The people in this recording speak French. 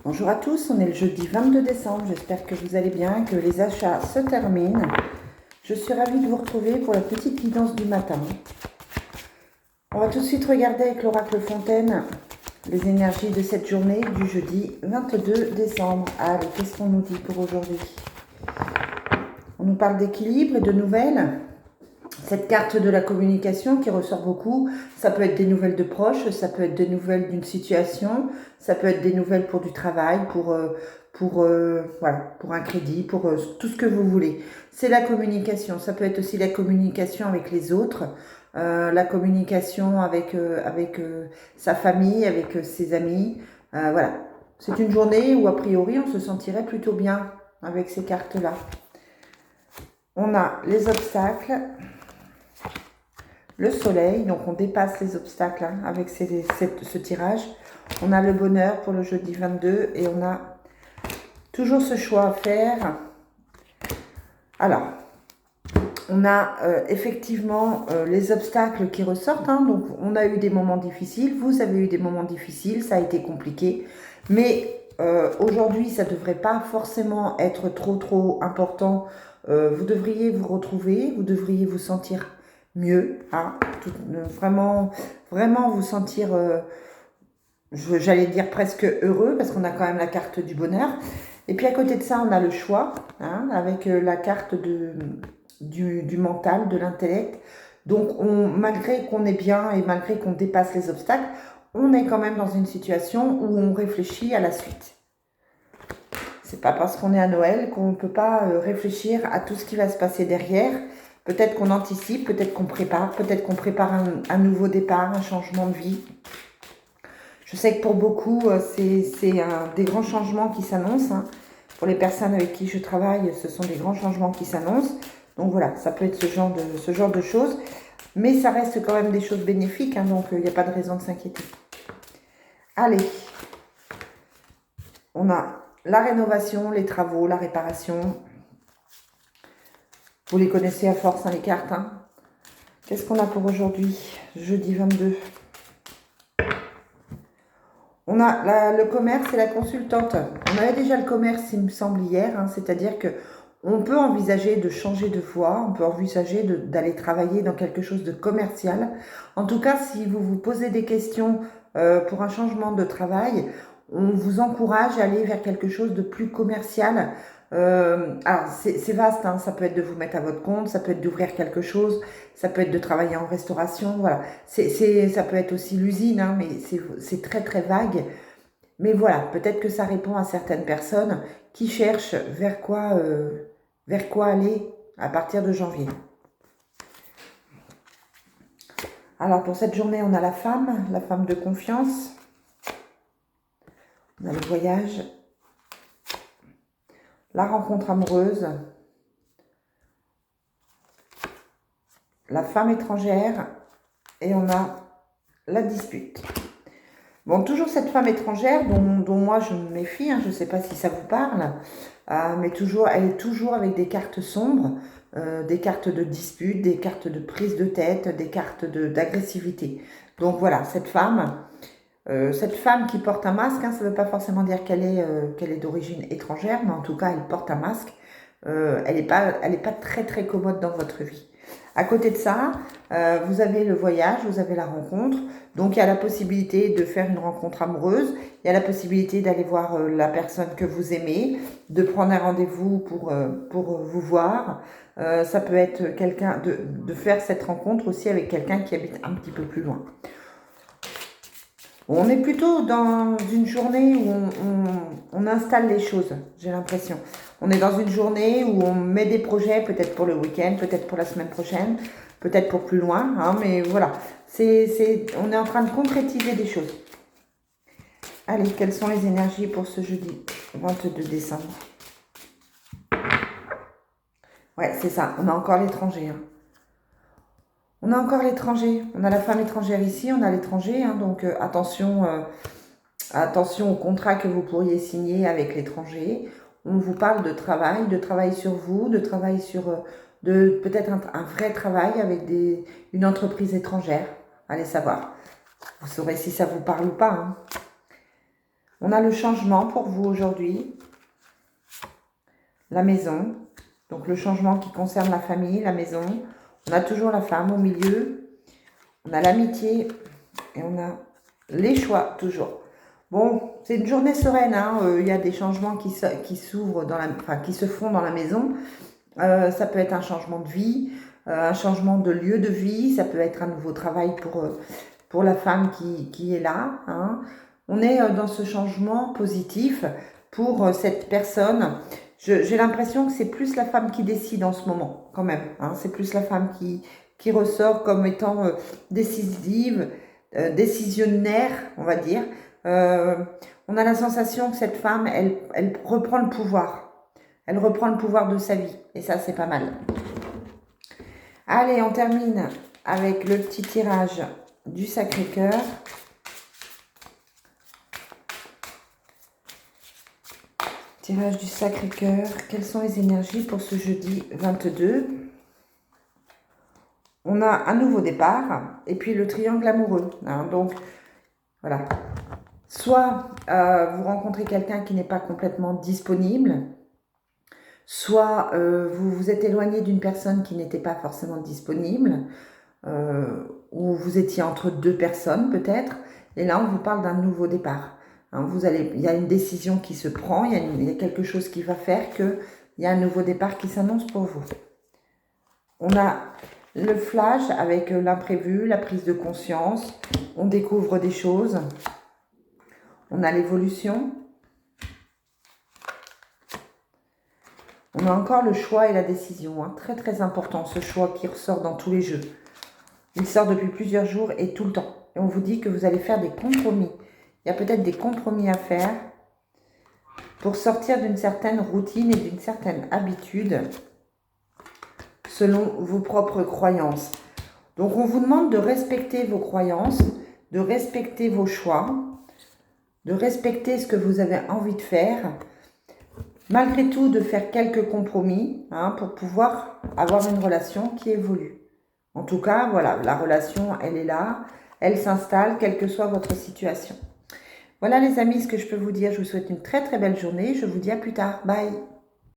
Bonjour à tous, on est le jeudi 22 décembre, j'espère que vous allez bien, que les achats se terminent. Je suis ravie de vous retrouver pour la petite guidance du matin. On va tout de suite regarder avec l'oracle Fontaine les énergies de cette journée du jeudi 22 décembre. Allez, qu'est-ce qu'on nous dit pour aujourd'hui? On nous parle d'équilibre et de nouvelles. Cette carte de la communication qui ressort beaucoup, ça peut être des nouvelles de proches, ça peut être des nouvelles d'une situation, ça peut être des nouvelles pour du travail, voilà, pour un crédit, pour tout ce que vous voulez. C'est la communication, ça peut être aussi la communication avec les autres, la communication avec sa famille, avec ses amis, voilà. C'est une journée où a priori on se sentirait plutôt bien avec ces cartes-là. On a les obstacles, le soleil, donc on dépasse les obstacles avec ce tirage. On a le bonheur pour le jeudi 22 et on a toujours ce choix à faire. Alors, on a effectivement les obstacles qui ressortent. Donc, on a eu des moments difficiles, vous avez eu des moments difficiles, ça a été compliqué. Mais aujourd'hui, ça ne devrait pas forcément être trop important. Vous devriez vous retrouver, vous devriez vous sentir mieux, vraiment vous sentir, j'allais dire presque heureux, parce qu'on a quand même la carte du bonheur. Et puis à côté de ça, on a le choix, avec la carte du mental, de l'intellect. Donc malgré qu'on est bien et malgré qu'on dépasse les obstacles, on est quand même dans une situation où on réfléchit à la suite. C'est pas parce qu'on est à Noël qu'on ne peut pas réfléchir à tout ce qui va se passer derrière. Peut-être qu'on anticipe, peut-être qu'on prépare un nouveau départ, un changement de vie. Je sais que pour beaucoup, c'est des grands changements qui s'annoncent. Pour les personnes avec qui je travaille, ce sont des grands changements qui s'annoncent. Donc voilà, ça peut être ce genre de choses. Mais ça reste quand même des choses bénéfiques, donc il n'y a pas de raison de s'inquiéter. Allez, on a la rénovation, les travaux, la réparation. Vous les connaissez à force, les cartes. Qu'est-ce qu'on a pour aujourd'hui, jeudi 22? On a le commerce et la consultante. On avait déjà le commerce, il me semble, hier. C'est-à-dire que on peut envisager de changer de voie. On peut envisager d'aller travailler dans quelque chose de commercial. En tout cas, si vous vous posez des questions pour un changement de travail, on vous encourage à aller vers quelque chose de plus commercial. Alors, c'est vaste, ça peut être de vous mettre à votre compte, ça peut être d'ouvrir quelque chose, ça peut être de travailler en restauration, voilà. Ça peut être aussi l'usine, mais c'est très très vague. Mais voilà, peut-être que ça répond à certaines personnes qui cherchent vers quoi aller à partir de janvier. Alors pour cette journée, on a la femme de confiance. On a le voyage, la rencontre amoureuse, la femme étrangère et on a la dispute. Bon, toujours cette femme étrangère dont moi je me méfie, je ne sais pas si ça vous parle, mais elle est toujours avec des cartes sombres, des cartes de dispute, des cartes de prise de tête, des cartes d'agressivité. Donc voilà, cette femme qui porte un masque, ça ne veut pas forcément dire qu'elle est d'origine étrangère, mais en tout cas elle porte un masque. Elle n'est pas très très commode dans votre vie. À côté de ça, vous avez le voyage, vous avez la rencontre. Donc, il y a la possibilité de faire une rencontre amoureuse. Il y a la possibilité d'aller voir la personne que vous aimez, de prendre un rendez-vous pour vous voir. Ça peut être de faire cette rencontre aussi avec quelqu'un qui habite un petit peu plus loin. On est plutôt dans une journée où on installe les choses, j'ai l'impression. On est dans une journée où on met des projets, peut-être pour le week-end, peut-être pour la semaine prochaine, peut-être pour plus loin, mais voilà. On est en train de concrétiser des choses. Allez, quelles sont les énergies pour ce jeudi 22 décembre? Ouais, c'est ça, on a encore l'étranger. On a encore l'étranger, on a la femme étrangère ici, on a l'étranger, donc attention au contrat que vous pourriez signer avec l'étranger. On vous parle de travail sur vous, de travail sur peut-être un vrai travail avec une entreprise étrangère. Allez savoir. Vous saurez si ça vous parle ou pas. On a le changement pour vous aujourd'hui. La maison. Donc le changement qui concerne la famille, la maison. On a toujours la femme au milieu. On a l'amitié. Et on a les choix toujours. Bon, c'est une journée sereine. Il y a des changements qui s'ouvrent dans qui se font dans la maison. Ça peut être un changement de vie, un changement de lieu de vie. Ça peut être un nouveau travail pour la femme qui est là. On est dans ce changement positif pour cette personne. J'ai l'impression que c'est plus la femme qui décide en ce moment, quand même. C'est plus la femme qui ressort comme étant décisive, décisionnaire, on va dire. On a la sensation que cette femme, elle reprend le pouvoir. Elle reprend le pouvoir de sa vie. Et ça, c'est pas mal. Allez, on termine avec le petit tirage du Sacré-Cœur. Tirage du Sacré-Cœur. Quelles sont les énergies pour ce jeudi 22 ? On a un nouveau départ. Et puis le triangle amoureux. Donc, voilà. Soit vous rencontrez quelqu'un qui n'est pas complètement disponible. Soit vous vous êtes éloigné d'une personne qui n'était pas forcément disponible. Ou vous étiez entre deux personnes peut-être. Et là, on vous parle d'un nouveau départ. Il y a une décision qui se prend, il y a quelque chose qui va faire qu'il y a un nouveau départ qui s'annonce pour vous. On a le flash avec l'imprévu, la prise de conscience, on découvre des choses. On a l'évolution. On a encore le choix et la décision. Très très important ce choix qui ressort dans tous les jeux. Il sort depuis plusieurs jours et tout le temps. Et on vous dit que vous allez faire des compromis. Il y a peut-être des compromis à faire pour sortir d'une certaine routine et d'une certaine habitude selon vos propres croyances. Donc on vous demande de respecter vos croyances, de respecter vos choix, de respecter ce que vous avez envie de faire, malgré tout de faire quelques compromis pour pouvoir avoir une relation qui évolue. En tout cas, voilà, la relation, elle est là, elle s'installe, quelle que soit votre situation. Voilà les amis, ce que je peux vous dire. Je vous souhaite une très très belle journée. Je vous dis à plus tard. Bye.